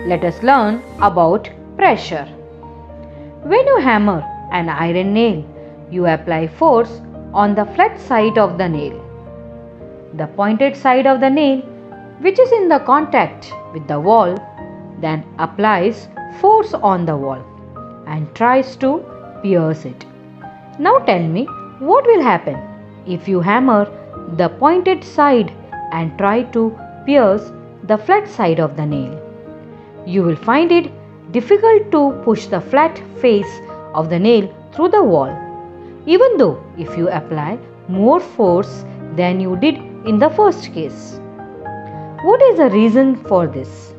let us learn about pressure. When you hammer an iron nail, you apply force on the flat side of the nail. The pointed side of the nail, which is in the contact with the wall, then applies force on the wall and tries to pierce it. Now tell me, what will happen if you hammer the pointed side and try to pierce the flat side of the nail? You will find it difficult to push the flat face of the nail through the wall, even though if you apply more force than you did in the first case. What is the reason for this?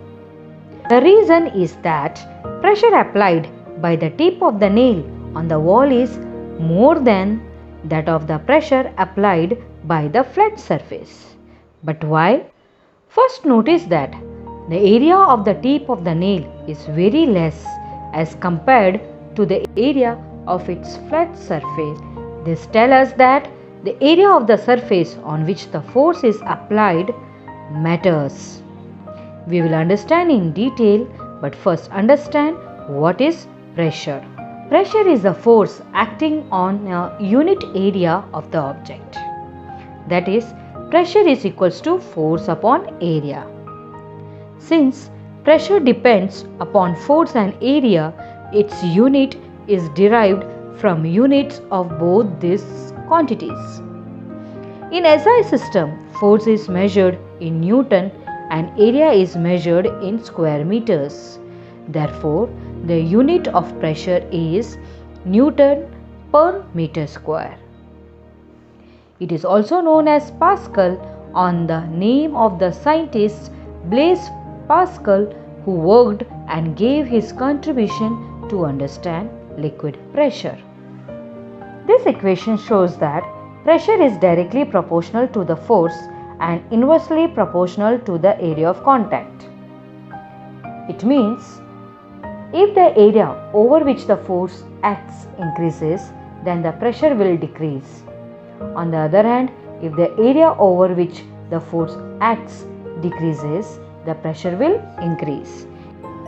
The reason is that pressure applied by the tip of the nail on the wall is more than that of the pressure applied by the flat surface. But why? First, notice that the area of the tip of the nail is very less as compared to the area of its flat surface. This tells us that the area of the surface on which the force is applied matters. We will understand in detail, but first understand what is pressure. Pressure is the force acting on a unit area of the object. That is, pressure is equals to force upon area. Since pressure depends upon force and area, its unit is derived from units of both these quantities. In SI system, force is measured in Newton and area is measured in square meters. Therefore, the unit of pressure is Newton per meter square. It is also known as Pascal on the name of the scientist Blaise Pascal, who worked and gave his contribution to understand liquid pressure. This equation shows that pressure is directly proportional to the force and inversely proportional to the area of contact. It means if the area over which the force acts increases, then the pressure will decrease. On the other hand, if the area over which the force acts decreases, the pressure will increase.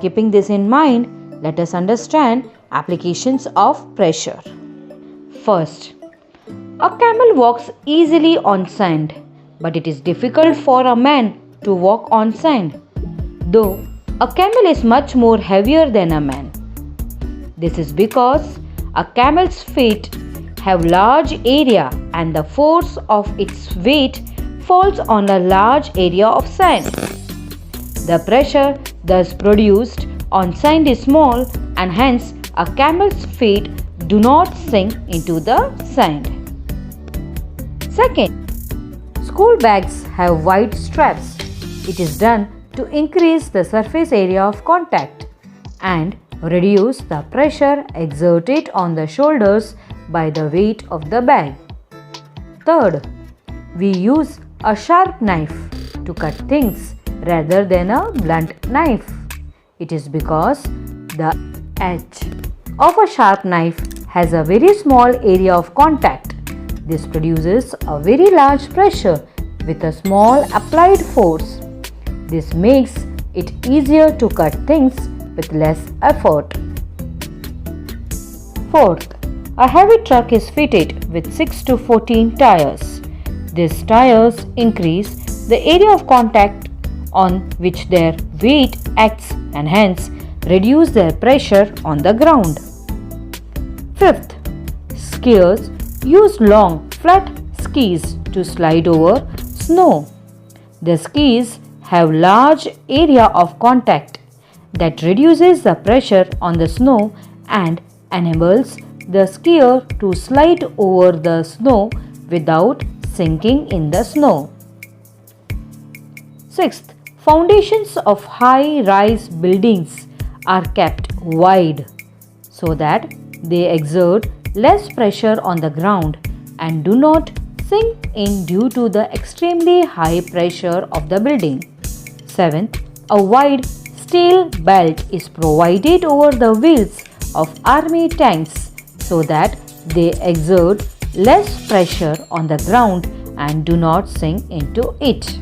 Keeping this in mind, let us understand applications of pressure. First, a camel walks easily on sand, but it is difficult for a man to walk on sand, though a camel is much more heavier than a man. This is because a camel's feet have large area and the force of its weight falls on a large area of sand. The pressure thus produced on sand is small and hence a camel's feet do not sink into the sand. Second, school bags have wide straps. It is done to increase the surface area of contact and reduce the pressure exerted on the shoulders by the weight of the bag. Third, we use a sharp knife to cut things rather than a blunt knife. It is because the edge of a sharp knife has a very small area of contact. This produces a very large pressure with a small applied force. This makes it easier to cut things with less effort. Fourth, a heavy truck is fitted with 6 to 14 tires. These tires increase the area of contact on which their weight acts and hence reduce their pressure on the ground. Fifth, skiers use long, flat skis to slide over snow. The skis have large area of contact that reduces the pressure on the snow and enables the skier to slide over the snow without sinking in the snow. Sixth, foundations of high-rise buildings are kept wide so that they exert less pressure on the ground and do not sink in due to the extremely high pressure of the building. Seventh, a wide steel belt is provided over the wheels of army tanks so that they exert less pressure on the ground and do not sink into it.